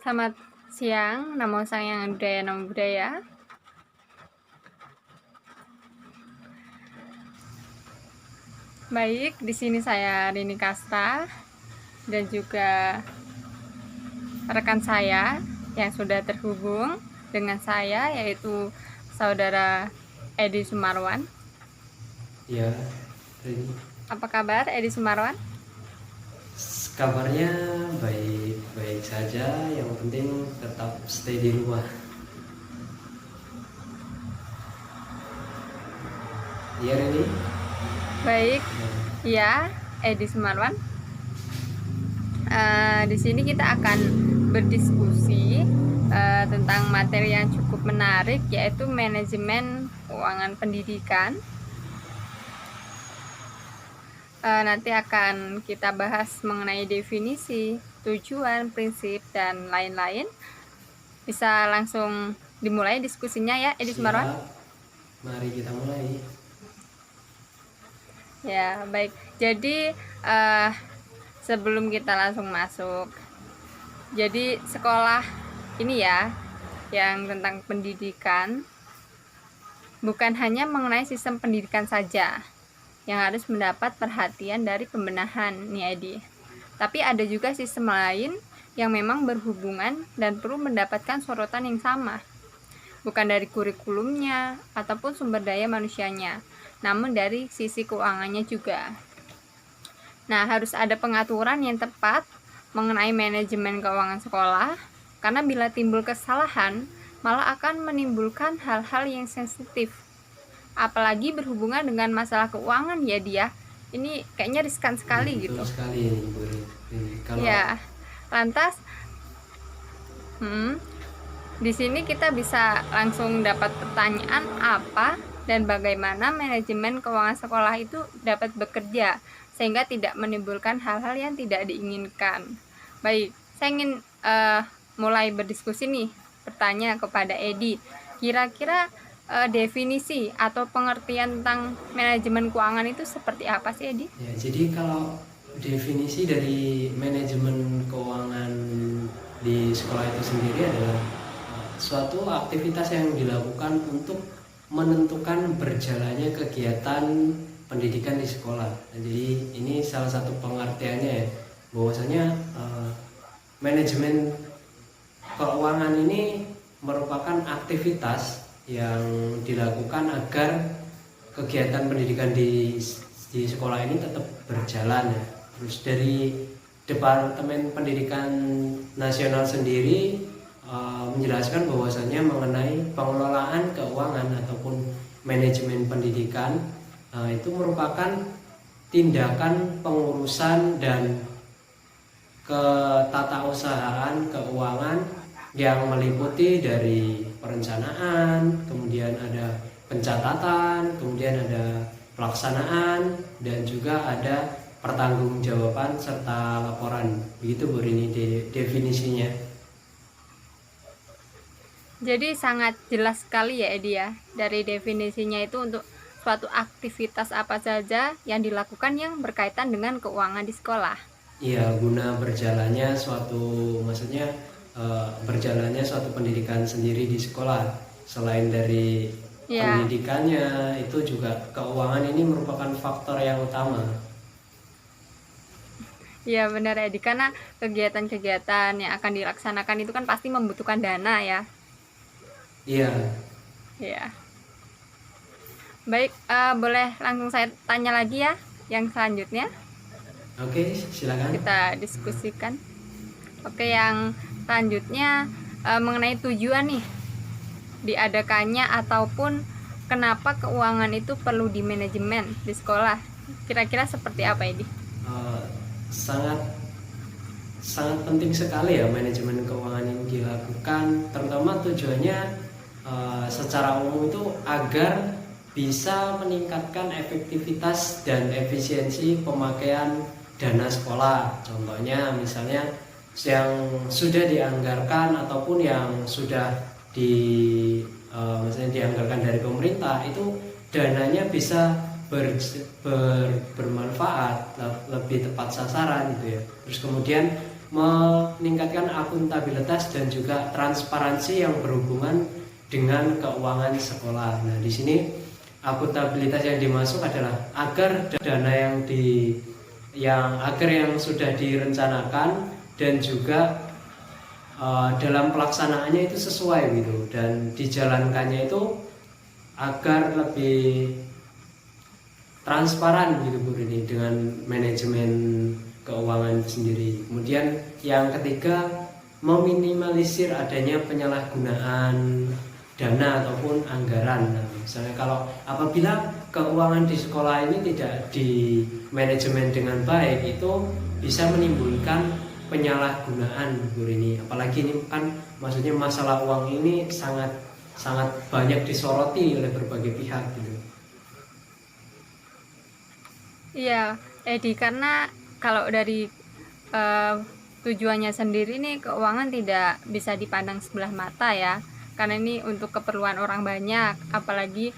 Selamat siang, namo sayang budaya namo budaya. Baik, di sini saya Rini Kastra dan juga rekan saya yang sudah terhubung dengan saya, yaitu saudara Edi Sumarwan. Ya, Rini. Apa kabar Edi Sumarwan? Kabarnya baik-baik saja, yang penting tetap stay di rumah. Iya, Rini? Baik, ya Edi Sumarwan. Di sini kita akan berdiskusi tentang materi yang cukup menarik, yaitu manajemen keuangan pendidikan. Nanti akan kita bahas mengenai definisi, tujuan, prinsip, dan lain-lain. Bisa langsung dimulai diskusinya ya, Edi Sumarwan? Mari kita mulai. Ya, baik. Jadi sebelum kita langsung masuk, jadi sekolah ini ya, yang tentang pendidikan, bukan hanya mengenai sistem pendidikan saja yang harus mendapat perhatian dari pembenahan nih Edi. Tapi ada juga sistem lain yang memang berhubungan dan perlu mendapatkan sorotan yang sama. Bukan dari kurikulumnya ataupun sumber daya manusianya, namun dari sisi keuangannya juga. Nah, harus ada pengaturan yang tepat mengenai manajemen keuangan sekolah, karena bila timbul kesalahan, malah akan menimbulkan hal-hal yang sensitif. Apalagi berhubungan dengan masalah keuangan ya dia. Ini kayaknya riskan sekali Betul gitu. sekali ini, Bu Rini. Kalau Ya, lantas di sini kita bisa langsung dapat pertanyaan apa dan bagaimana manajemen keuangan sekolah itu dapat bekerja sehingga tidak menimbulkan hal-hal yang tidak diinginkan. Baik, saya ingin mulai berdiskusi nih, bertanya kepada Edi. Kira-kira definisi atau pengertian tentang manajemen keuangan itu seperti apa sih, Edi? ya, jadi kalau definisi dari manajemen keuangan di sekolah itu sendiri adalah suatu aktivitas yang dilakukan untuk menentukan berjalannya kegiatan pendidikan di sekolah. Jadi ini salah satu pengertiannya ya, bahwasanya manajemen keuangan ini merupakan aktivitas yang dilakukan agar kegiatan pendidikan di sekolah ini tetap berjalan ya. Terus dari Departemen Pendidikan Nasional sendiri menjelaskan bahwasannya mengenai pengelolaan keuangan ataupun manajemen pendidikan itu merupakan tindakan pengurusan dan ketatausahaan keuangan yang meliputi dari perencanaan, kemudian ada pencatatan, kemudian ada pelaksanaan, dan juga ada pertanggungjawaban serta laporan. Begitu Bu Rini definisinya. Jadi sangat jelas sekali ya Edi ya, dari definisinya itu untuk suatu aktivitas apa saja yang dilakukan yang berkaitan dengan keuangan di sekolah. Iya, guna berjalannya suatu, maksudnya berjalannya suatu pendidikan sendiri di sekolah. Selain dari pendidikannya, itu juga keuangan ini merupakan faktor yang utama. Iya benar Edi, karena kegiatan-kegiatan yang akan dilaksanakan itu kan pasti membutuhkan dana ya. Iya. Iya. Baik, boleh langsung saya tanya lagi ya yang selanjutnya. Oke, silakan. Kita diskusikan. Oke, yang selanjutnya mengenai tujuan nih diadakannya ataupun kenapa keuangan itu perlu di manajemen di sekolah. Kira-kira seperti apa ini? Sangat penting sekali ya manajemen keuangan ini dilakukan, terutama tujuannya secara umum itu agar bisa meningkatkan efektivitas dan efisiensi pemakaian dana sekolah. Contohnya misalnya yang sudah dianggarkan ataupun yang sudah misalnya dianggarkan dari pemerintah, itu dananya bisa bermanfaat, lebih tepat sasaran gitu ya. Terus kemudian meningkatkan akuntabilitas dan juga transparansi yang berhubungan dengan keuangan sekolah. Nah, di sini akuntabilitas yang dimaksud adalah agar dana yang sudah direncanakan dan juga dalam pelaksanaannya itu sesuai gitu, dan dijalankannya itu agar lebih transparan gitu Bu ini dengan manajemen keuangan itu sendiri. Kemudian yang ketiga, meminimalisir adanya penyalahgunaan dana ataupun anggaran. Nah, misalnya kalau apabila keuangan di sekolah ini tidak di manajemen dengan baik, itu bisa menimbulkan penyalahgunaan Bu ini. Apalagi ini kan maksudnya masalah uang ini sangat banyak disoroti oleh berbagai pihak gitu. Iya, Edi, karena kalau dari tujuannya sendiri nih, keuangan tidak bisa dipandang sebelah mata ya, karena ini untuk keperluan orang banyak, apalagi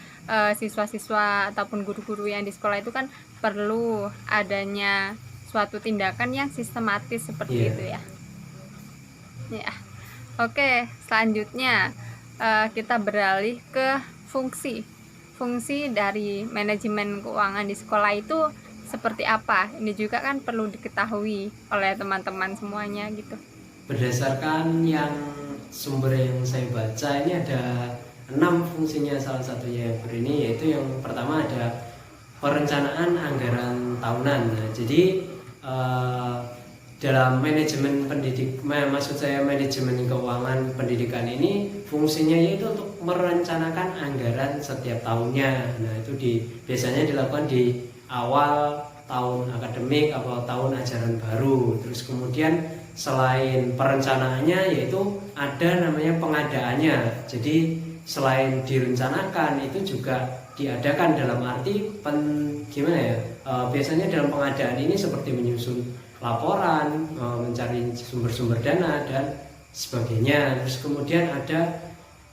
siswa-siswa ataupun guru-guru yang di sekolah itu kan perlu adanya suatu tindakan yang sistematis seperti itu ya. Ya, oke, selanjutnya kita beralih ke fungsi dari manajemen keuangan di sekolah itu seperti apa. Ini juga kan perlu diketahui oleh teman-teman semuanya gitu. Berdasarkan yang sumber yang saya baca, ini ada 6 fungsinya. Salah satunya ini yaitu yang pertama ada perencanaan anggaran tahunan. Nah, jadi dalam manajemen manajemen keuangan pendidikan ini fungsinya yaitu untuk merencanakan anggaran setiap tahunnya. Nah, itu biasanya dilakukan di awal tahun akademik atau tahun ajaran baru. Terus kemudian selain perencanaannya yaitu ada namanya pengadaannya. Jadi selain direncanakan itu juga diadakan, dalam arti biasanya dalam pengadaan ini seperti menyusun laporan, mencari sumber-sumber dana dan sebagainya. Terus kemudian ada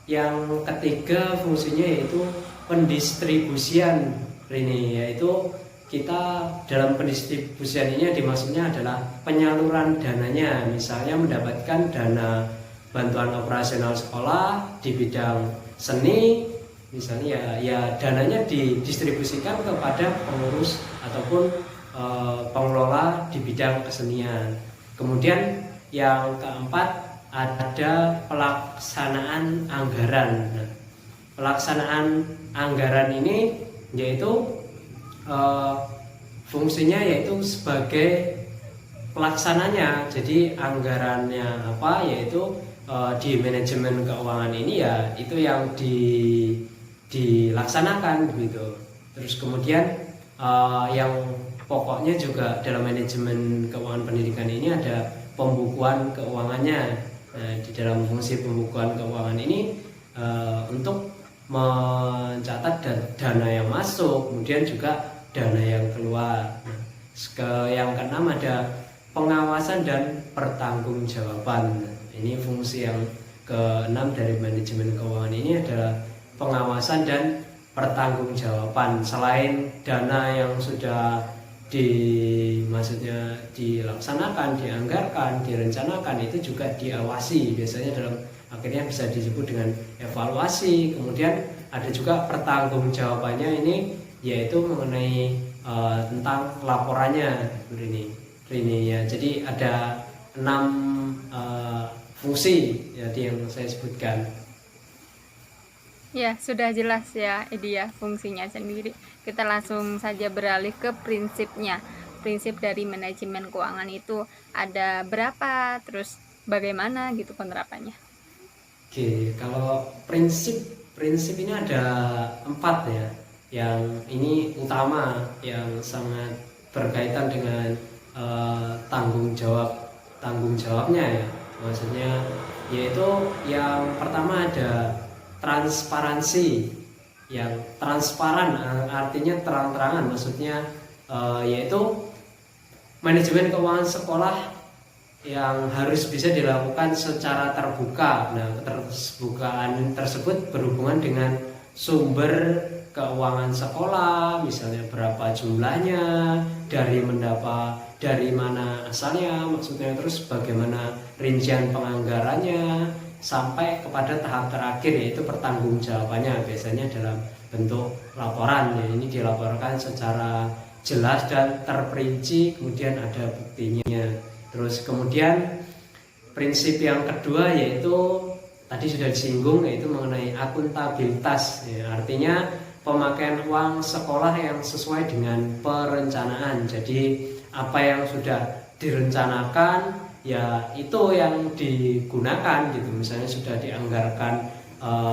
yang ketiga fungsinya yaitu pendistribusian ini, yaitu kita dalam pendistribusian ini dimaksudnya adalah penyaluran dananya. Misalnya mendapatkan dana bantuan operasional sekolah di bidang seni, misalnya ya dananya didistribusikan kepada pengurus ataupun pengelola di bidang kesenian. Kemudian yang keempat ada pelaksanaan anggaran. Nah, pelaksanaan anggaran ini yaitu fungsinya yaitu sebagai pelaksananya. Jadi anggarannya apa, yaitu di manajemen keuangan ini ya itu yang dilaksanakan begitu. Terus kemudian yang pokoknya juga dalam manajemen keuangan pendidikan ini ada pembukuan keuangannya. Nah, di dalam fungsi pembukuan keuangan ini untuk mencatat dana yang masuk, kemudian juga dana yang keluar. Nah, yang keenam ada pengawasan dan pertanggungjawaban. Nah, ini fungsi yang keenam dari manajemen keuangan ini adalah pengawasan dan pertanggungjawaban. Selain dana yang sudah dilaksanakan, dianggarkan, direncanakan, itu juga diawasi. Biasanya akhirnya bisa disebut dengan evaluasi. Kemudian ada juga pertanggungjawabannya ini, yaitu mengenai tentang laporannya ini ya. Jadi ada 6 fungsi jadi yang saya sebutkan. Ya, sudah jelas ya Edi ya fungsinya sendiri. Kita langsung saja beralih ke prinsipnya. Prinsip dari manajemen keuangan itu ada berapa, terus bagaimana gitu penerapannya? Oke, kalau prinsip ini ada 4 ya. Yang ini utama, yang sangat berkaitan dengan tanggung jawabnya ya. Maksudnya yaitu yang pertama ada transparansi. Yang transparan artinya terang-terangan, maksudnya yaitu manajemen keuangan sekolah yang harus bisa dilakukan secara terbuka. Nah, keterbukaan tersebut berhubungan dengan sumber keuangan sekolah, misalnya berapa jumlahnya, dari dari mana asalnya maksudnya, terus bagaimana rincian penganggarannya, sampai kepada tahap terakhir yaitu pertanggungjawabannya, biasanya dalam bentuk laporan ya. Ini dilaporkan secara jelas dan terperinci, kemudian ada buktinya. Terus kemudian prinsip yang kedua yaitu tadi sudah disinggung, yaitu mengenai akuntabilitas ya, artinya pemakaian uang sekolah yang sesuai dengan perencanaan. Jadi apa yang sudah direncanakan ya itu yang digunakan gitu. Misalnya sudah dianggarkan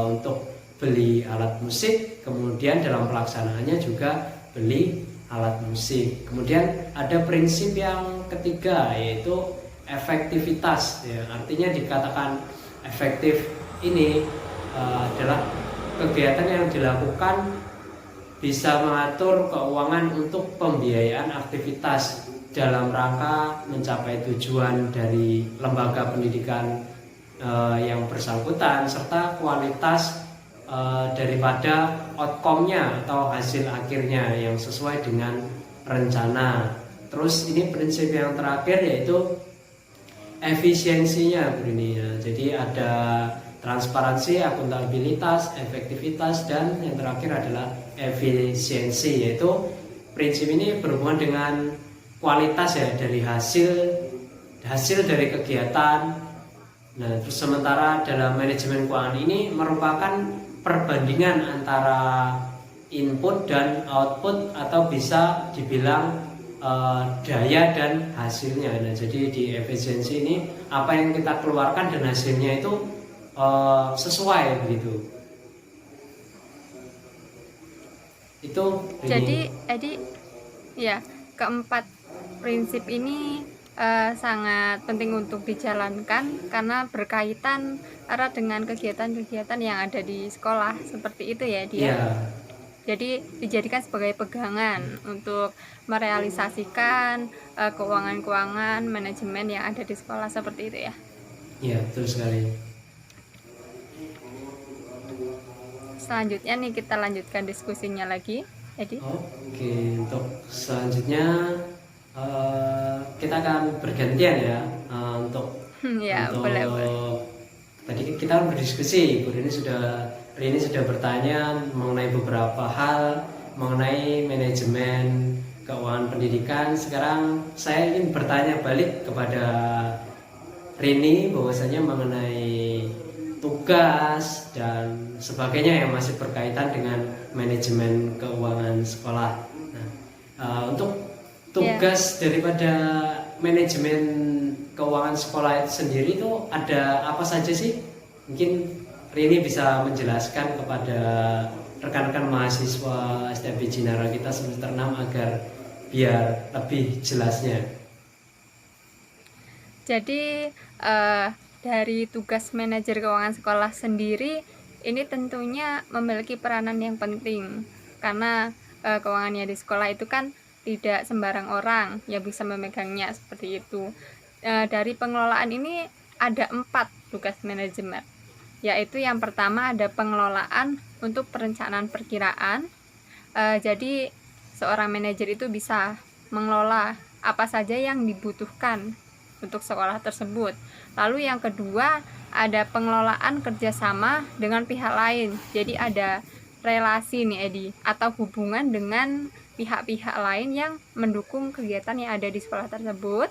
untuk beli alat musik, kemudian dalam pelaksanaannya juga beli alat musik. Kemudian ada prinsip yang ketiga yaitu efektivitas ya, artinya dikatakan efektif ini adalah kegiatan yang dilakukan bisa mengatur keuangan untuk pembiayaan aktivitas dalam rangka mencapai tujuan dari lembaga pendidikan yang bersangkutan, serta kualitas daripada outcome-nya atau hasil akhirnya yang sesuai dengan rencana. Terus ini prinsip yang terakhir yaitu efisiensinya Bu Rini ya. Jadi ada transparansi, akuntabilitas, efektivitas, dan yang terakhir adalah efisiensi, yaitu prinsip ini berhubungan dengan kualitas ya dari hasil dari kegiatan. Nah, terus sementara dalam manajemen keuangan ini merupakan perbandingan antara input dan output, atau bisa dibilang daya dan hasilnya. Nah, jadi di efisiensi ini apa yang kita keluarkan dan hasilnya itu sesuai begitu. Itu ini. Jadi Edi ya, keempat prinsip ini sangat penting untuk dijalankan karena berkaitan erat dengan kegiatan-kegiatan yang ada di sekolah, seperti itu ya dia. Ya. Jadi dijadikan sebagai pegangan untuk merealisasikan keuangan-keuangan manajemen yang ada di sekolah, seperti itu ya. Iya, betul sekali. Selanjutnya nih kita lanjutkan diskusinya lagi, Edi. Oke, untuk selanjutnya kita akan bergantian ya untuk Ya, boleh. Tadi kita berdiskusi, Bu Rini sudah bertanya mengenai beberapa hal mengenai manajemen keuangan pendidikan. Sekarang saya ingin bertanya balik kepada Rini bahwasanya mengenai tugas dan sebagainya yang masih berkaitan dengan manajemen keuangan sekolah. Nah, untuk tugas daripada manajemen keuangan sekolah itu sendiri itu ada apa saja sih? Mungkin Rini bisa menjelaskan kepada rekan-rekan mahasiswa STB Jinara kita semester 6 agar biar lebih jelasnya. Jadi dari tugas manajer keuangan sekolah sendiri ini tentunya memiliki peranan yang penting, karena keuangannya di sekolah itu kan tidak sembarang orang yang bisa memegangnya, seperti itu. Dari pengelolaan ini ada 4 tugas manajemen, yaitu yang pertama ada pengelolaan untuk perencanaan perkiraan. Jadi seorang manajer itu bisa mengelola apa saja yang dibutuhkan untuk sekolah tersebut. Lalu yang kedua ada pengelolaan kerjasama dengan pihak lain. Jadi ada relasi nih Edi, atau hubungan dengan pihak-pihak lain yang mendukung kegiatan yang ada di sekolah tersebut.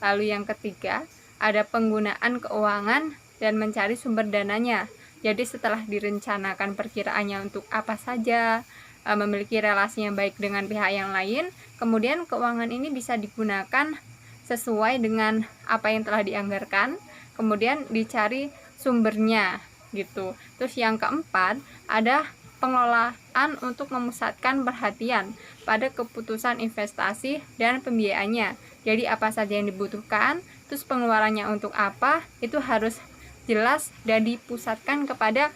Lalu yang ketiga ada penggunaan keuangan dan mencari sumber dananya. Jadi setelah direncanakan perkiraannya untuk apa saja, memiliki relasi yang baik dengan pihak yang lain, kemudian keuangan ini bisa digunakan sesuai dengan apa yang telah dianggarkan, kemudian dicari sumbernya gitu. Terus yang keempat ada pengelolaan untuk memusatkan perhatian pada keputusan investasi dan pembiayaannya. Jadi apa saja yang dibutuhkan, terus pengeluarannya untuk apa, itu harus jelas dan dipusatkan kepada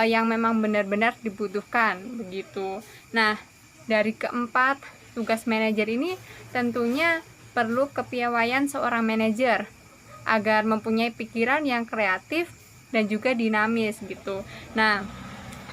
yang memang benar-benar dibutuhkan begitu. Nah, dari keempat tugas manajer ini tentunya perlu kepiawaian seorang manajer agar mempunyai pikiran yang kreatif dan juga dinamis gitu. Nah,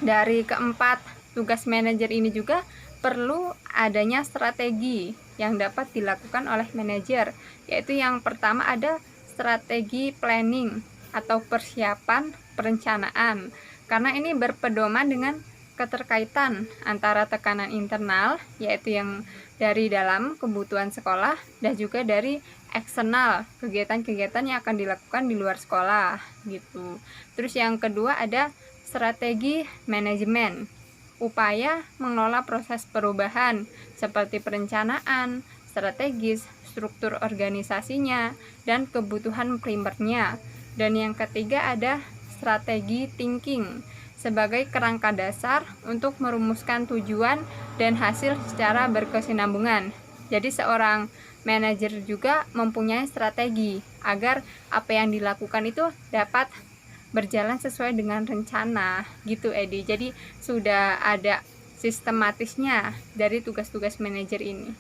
dari keempat tugas manajer ini juga perlu adanya strategi yang dapat dilakukan oleh manajer, yaitu yang pertama ada strategi planning atau persiapan perencanaan, karena ini berpedoman dengan keterkaitan antara tekanan internal, yaitu yang dari dalam kebutuhan sekolah, dan juga dari eksternal, kegiatan-kegiatan yang akan dilakukan di luar sekolah gitu. Terus yang kedua ada strategi manajemen, upaya mengelola proses perubahan seperti perencanaan, strategis, struktur organisasinya, dan kebutuhan primernya. Dan yang ketiga ada strategi thinking sebagai kerangka dasar untuk merumuskan tujuan dan hasil secara berkesinambungan. Jadi seorang manajer juga mempunyai strategi agar apa yang dilakukan itu dapat berjalan sesuai dengan rencana gitu Edi. Jadi sudah ada sistematisnya dari tugas-tugas manajer ini.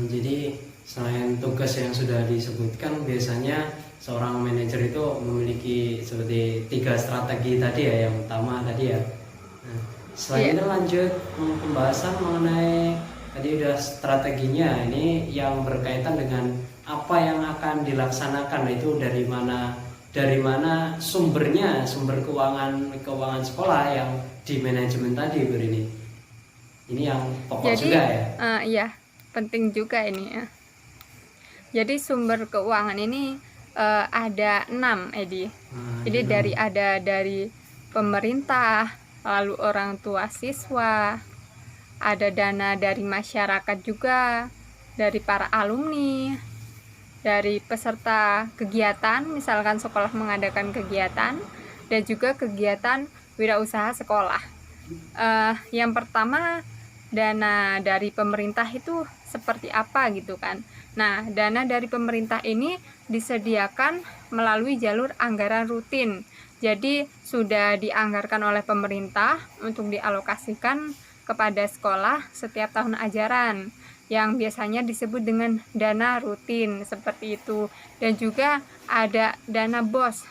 Jadi selain tugas yang sudah disebutkan, biasanya seorang manajer itu memiliki seperti 3 strategi tadi ya, yang utama tadi ya. Nah, selain itu lanjut pembahasan mengenai tadi udah strateginya, ini yang berkaitan dengan apa yang akan dilaksanakan, itu dari mana sumbernya, sumber keuangan sekolah yang di manajemen tadi Bu Rini. Ini yang pokok Jadi, juga ya. Iya, penting juga ini ya. Jadi sumber keuangan ini ada 6 Edi. Jadi dari pemerintah, lalu orang tua siswa, ada dana dari masyarakat juga, dari para alumni, dari peserta kegiatan, misalkan sekolah mengadakan kegiatan, dan juga kegiatan wirausaha sekolah. Yang pertama, dana dari pemerintah itu seperti apa gitu kan. Nah, dana dari pemerintah ini disediakan melalui jalur anggaran rutin. Jadi sudah dianggarkan oleh pemerintah untuk dialokasikan kepada sekolah setiap tahun ajaran, yang biasanya disebut dengan dana rutin seperti itu. Dan juga ada dana BOS,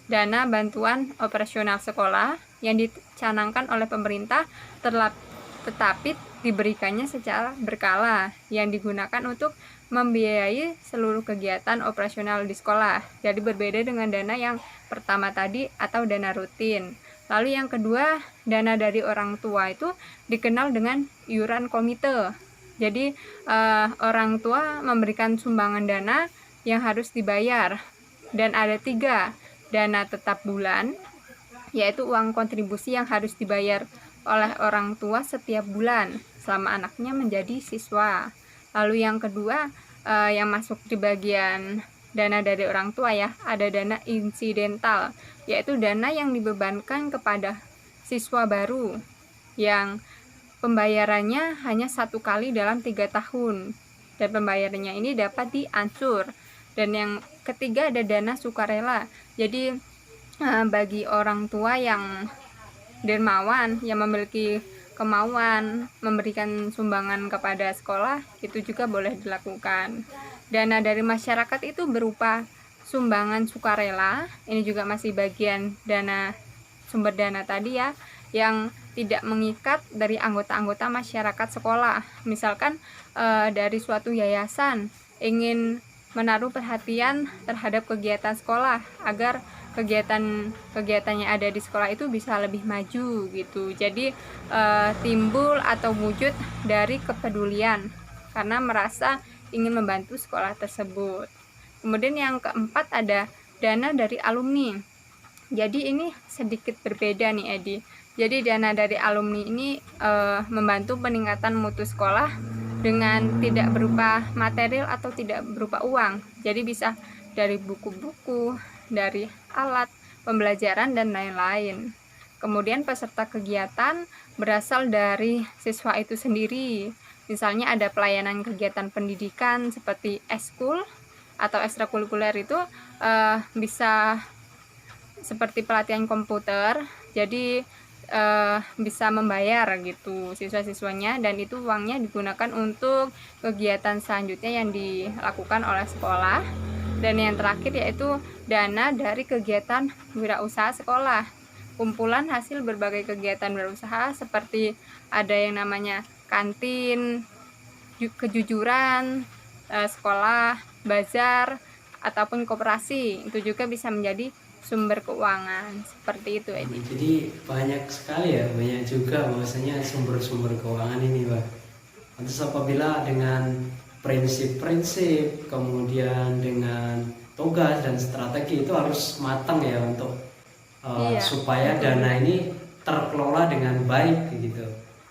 dana bantuan operasional sekolah, yang dicanangkan oleh pemerintah tetapi diberikannya secara berkala, yang digunakan untuk membiayai seluruh kegiatan operasional di sekolah. Jadi berbeda dengan dana yang pertama tadi atau dana rutin. Lalu yang kedua, dana dari orang tua itu dikenal dengan iuran komite. Jadi orang tua memberikan sumbangan dana yang harus dibayar. Dan ada 3, dana tetap bulan, yaitu uang kontribusi yang harus dibayar oleh orang tua setiap bulan selama anaknya menjadi siswa. Lalu yang kedua, yang masuk di bagian dana dari orang tua ya, ada dana insidental, yaitu dana yang dibebankan kepada siswa baru yang pembayarannya hanya 1 kali dalam 3 tahun, dan pembayarannya ini dapat diangsur. Dan yang ketiga ada dana sukarela. Jadi bagi orang tua yang dermawan, yang memiliki kemauan memberikan sumbangan kepada sekolah, itu juga boleh dilakukan. Dana dari masyarakat itu berupa sumbangan sukarela, ini juga masih bagian dana sumber dana tadi ya, yang tidak mengikat dari anggota-anggota masyarakat sekolah. Misalkan dari suatu yayasan ingin menaruh perhatian terhadap kegiatan sekolah agar kegiatannya ada di sekolah itu bisa lebih maju gitu. Jadi timbul atau wujud dari kepedulian karena merasa ingin membantu sekolah tersebut. Kemudian yang keempat ada dana dari alumni. Jadi ini sedikit berbeda nih Edi. Jadi dana dari alumni ini membantu peningkatan mutu sekolah dengan tidak berupa material atau tidak berupa uang. Jadi bisa dari buku-buku, dari alat pembelajaran dan lain-lain. Kemudian peserta kegiatan berasal dari siswa itu sendiri. Misalnya ada pelayanan kegiatan pendidikan seperti eskul atau ekstrakurikuler, itu bisa seperti pelatihan komputer. Jadi bisa membayar gitu siswa-siswanya, dan itu uangnya digunakan untuk kegiatan selanjutnya yang dilakukan oleh sekolah. Dan yang terakhir yaitu dana dari kegiatan wirausaha sekolah, kumpulan hasil berbagai kegiatan wirausaha seperti ada yang namanya kantin, kejujuran sekolah, bazar, ataupun koperasi. Itu juga bisa menjadi sumber keuangan. Seperti itu, Edi. Jadi banyak sekali ya, banyak juga bahwasanya sumber-sumber keuangan ini, Pak. Terus apabila dengan prinsip-prinsip, kemudian dengan tugas dan strategi itu harus matang ya untuk Iya, supaya betul. dana ini terkelola dengan baik gitu.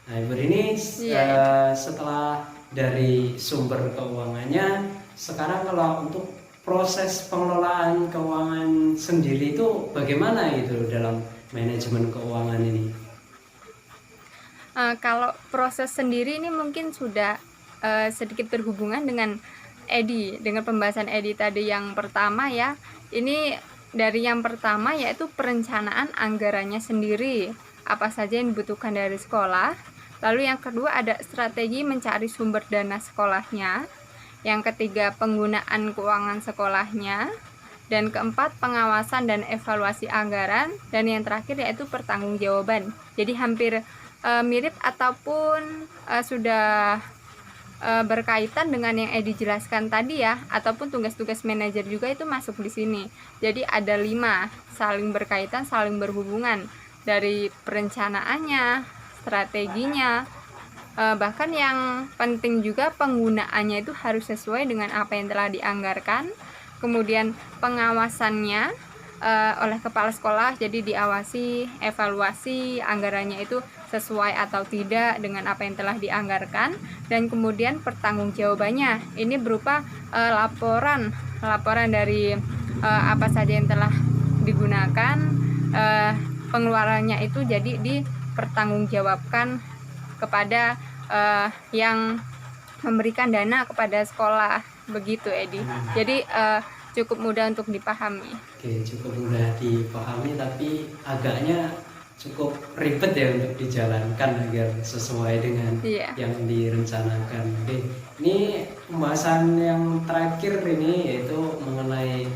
Nah, Ibu ini Iya. setelah dari sumber keuangannya, sekarang kalau untuk proses pengelolaan keuangan sendiri itu bagaimana gitu dalam manajemen keuangan ini? Kalau proses sendiri ini mungkin sudah sedikit berhubungan dengan Edi, dengan pembahasan Edi tadi yang pertama ya. Ini dari yang pertama yaitu perencanaan anggarannya sendiri, apa saja yang dibutuhkan dari sekolah. Lalu yang kedua ada strategi mencari sumber dana sekolahnya. Yang ketiga penggunaan keuangan sekolahnya. Dan keempat pengawasan dan evaluasi anggaran. Dan yang terakhir yaitu pertanggungjawaban. Jadi hampir mirip ataupun sudah berkaitan dengan yang Edi jelaskan tadi ya, ataupun tugas-tugas manajer juga itu masuk di sini. Jadi ada 5 saling berkaitan, saling berhubungan, dari perencanaannya, strateginya, bahkan yang penting juga penggunaannya itu harus sesuai dengan apa yang telah dianggarkan. Kemudian pengawasannya oleh kepala sekolah, jadi diawasi, evaluasi anggarannya itu sesuai atau tidak dengan apa yang telah dianggarkan. Dan kemudian pertanggungjawabannya ini berupa laporan dari apa saja yang telah digunakan, pengeluarannya itu jadi dipertanggungjawabkan kepada yang memberikan dana kepada sekolah, begitu Edi. Jadi cukup mudah untuk dipahami. Oke, cukup mudah dipahami tapi agaknya cukup ribet ya untuk dijalankan agar sesuai dengan yang direncanakan. Oke, ini pembahasan yang terakhir ini yaitu mengenai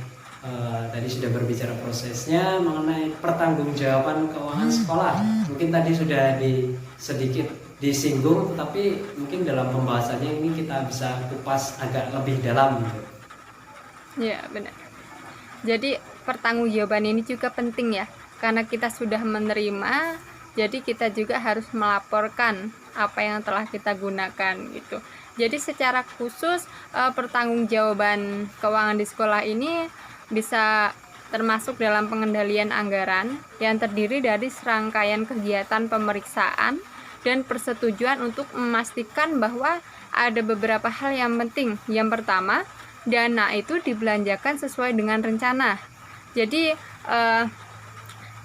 tadi sudah berbicara prosesnya mengenai pertanggungjawaban keuangan sekolah. Mungkin tadi sudah sedikit disinggung, tapi mungkin dalam pembahasannya ini kita bisa kupas agak lebih dalam gitu. Ya, benar. Jadi pertanggungjawaban ini juga penting ya, karena kita sudah menerima, jadi kita juga harus melaporkan apa yang telah kita gunakan gitu. Jadi secara khusus pertanggungjawaban keuangan di sekolah ini bisa termasuk dalam pengendalian anggaran yang terdiri dari serangkaian kegiatan pemeriksaan dan persetujuan untuk memastikan bahwa ada beberapa hal yang penting. Yang pertama, dana itu dibelanjakan sesuai dengan rencana. Jadi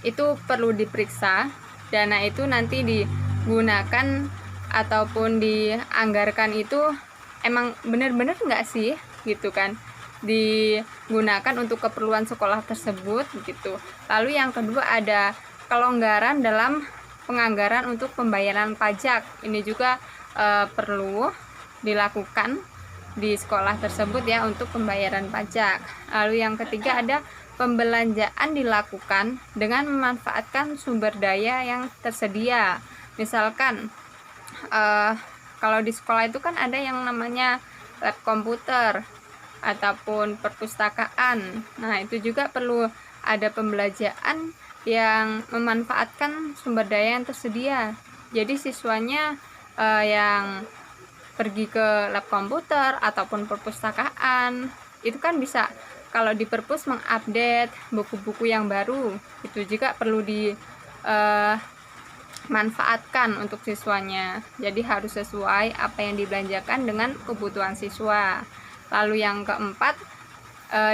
itu perlu diperiksa, dana itu nanti digunakan ataupun dianggarkan itu emang benar-benar nggak sih gitu kan, digunakan untuk keperluan sekolah tersebut gitu. Lalu yang kedua ada kelonggaran dalam penganggaran untuk pembayaran pajak. Ini juga perlu dilakukan di sekolah tersebut ya untuk pembayaran pajak. Lalu yang ketiga ada pembelanjaan dilakukan dengan memanfaatkan sumber daya yang tersedia. Misalkan kalau di sekolah itu kan ada yang namanya lab komputer ataupun perpustakaan. Nah, itu juga perlu ada pembelanjaan yang memanfaatkan sumber daya yang tersedia. Jadi siswanya yang pergi ke lab komputer ataupun perpustakaan itu kan bisa, kalau di perpus mengupdate buku-buku yang baru, itu juga perlu dimanfaatkan untuk siswanya. Jadi harus sesuai apa yang dibelanjakan dengan kebutuhan siswa. Lalu yang keempat,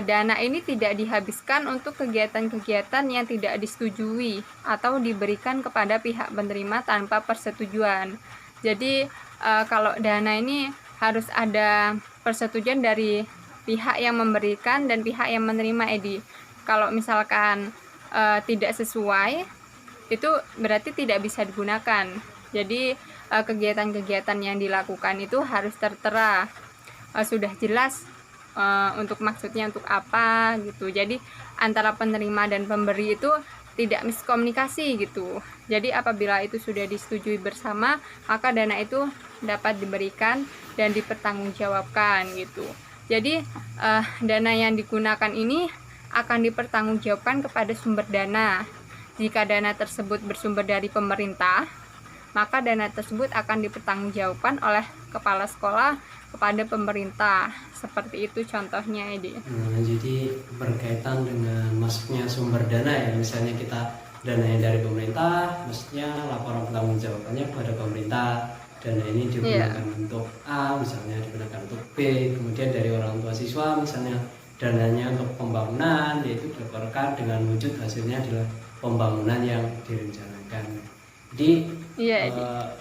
dana ini tidak dihabiskan untuk kegiatan-kegiatan yang tidak disetujui atau diberikan kepada pihak penerima tanpa persetujuan. Jadi kalau dana ini harus ada persetujuan dari pihak yang memberikan dan pihak yang menerima, Edi. Kalau misalkan tidak sesuai, itu berarti tidak bisa digunakan. Jadi kegiatan-kegiatan yang dilakukan itu harus tertera, sudah jelas untuk maksudnya untuk apa gitu. Jadi antara penerima dan pemberi itu tidak miskomunikasi gitu. Jadi apabila itu sudah disetujui bersama, maka dana itu dapat diberikan dan dipertanggungjawabkan gitu. Jadi dana yang digunakan ini akan dipertanggungjawabkan kepada sumber dana. Jika dana tersebut bersumber dari pemerintah, maka dana tersebut akan dipertanggungjawabkan oleh kepala sekolah kepada pemerintah. Seperti itu contohnya, Edi. Jadi berkaitan dengan masuknya sumber dana ya, misalnya kita dananya dari pemerintah, maksudnya laporan pertanggungjawabannya kepada pemerintah. Dana ini digunakan untuk A, misalnya digunakan untuk B, kemudian dari orang tua siswa misalnya dananya untuk pembangunan, yaitu dilaporkan dengan wujud hasilnya adalah pembangunan yang direncanakan. Jadi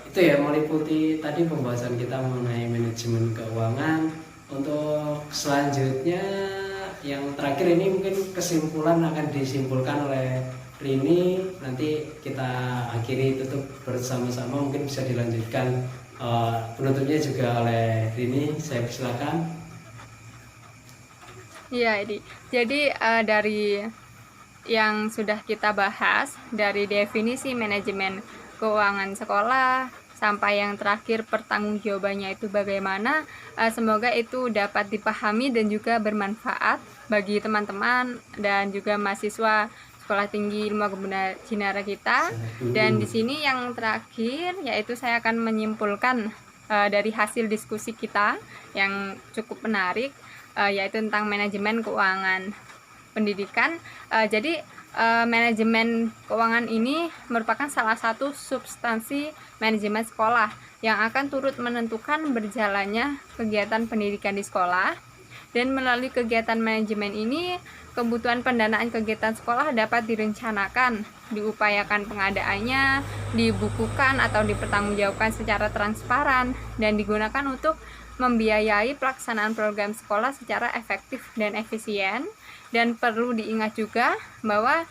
itu ya meliputi tadi pembahasan kita mengenai manajemen keuangan. Untuk selanjutnya yang terakhir ini mungkin kesimpulan akan disimpulkan oleh Rini, nanti kita akhiri tutup bersama-sama, mungkin bisa dilanjutkan penutupnya juga oleh Rini. Saya persilakan. Iya, Edi. Jadi dari yang sudah kita bahas, dari definisi manajemen keuangan sekolah sampai yang terakhir pertanggungjawabannya itu bagaimana, semoga itu dapat dipahami dan juga bermanfaat bagi teman-teman dan juga mahasiswa Sekolah Tinggi Ilmu Kebendaharaan Jinara kita. Dan di sini yang terakhir yaitu saya akan menyimpulkan dari hasil diskusi kita yang cukup menarik, yaitu tentang manajemen keuangan pendidikan. Jadi manajemen keuangan ini merupakan salah satu substansi manajemen sekolah yang akan turut menentukan berjalannya kegiatan pendidikan di sekolah. Dan melalui kegiatan manajemen ini, kebutuhan pendanaan kegiatan sekolah dapat direncanakan, diupayakan pengadaannya, dibukukan atau dipertanggungjawabkan secara transparan, dan digunakan untuk membiayai pelaksanaan program sekolah secara efektif dan efisien. Dan perlu diingat juga bahwa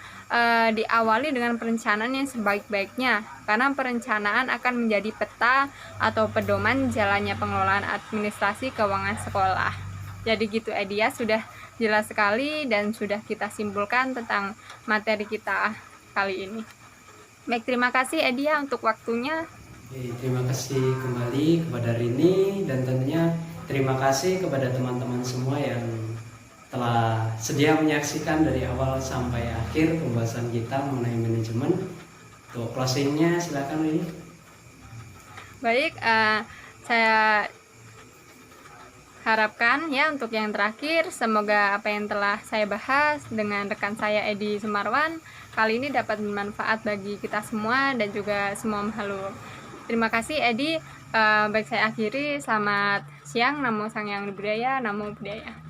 diawali dengan perencanaan yang sebaik-baiknya, karena perencanaan akan menjadi peta atau pedoman jalannya pengelolaan administrasi keuangan sekolah. Jadi gitu, Edia, sudah jelas sekali dan sudah kita simpulkan tentang materi kita kali ini. Baik, terima kasih Edia untuk waktunya. Terima kasih kembali kepada Rini, dan tentunya terima kasih kepada teman-teman semua yang telah sedia menyaksikan dari awal sampai akhir pembahasan kita mengenai manajemen. Untuk closingnya silakan Rini. Baik, saya harapkan ya untuk yang terakhir, semoga apa yang telah saya bahas dengan rekan saya Edi Sumarwan kali ini dapat bermanfaat bagi kita semua dan juga semua makhluk. Terima kasih Edi. Baik, saya akhiri. Selamat siang. Namo Sang Hyang Budaya, Namo Buddhaya.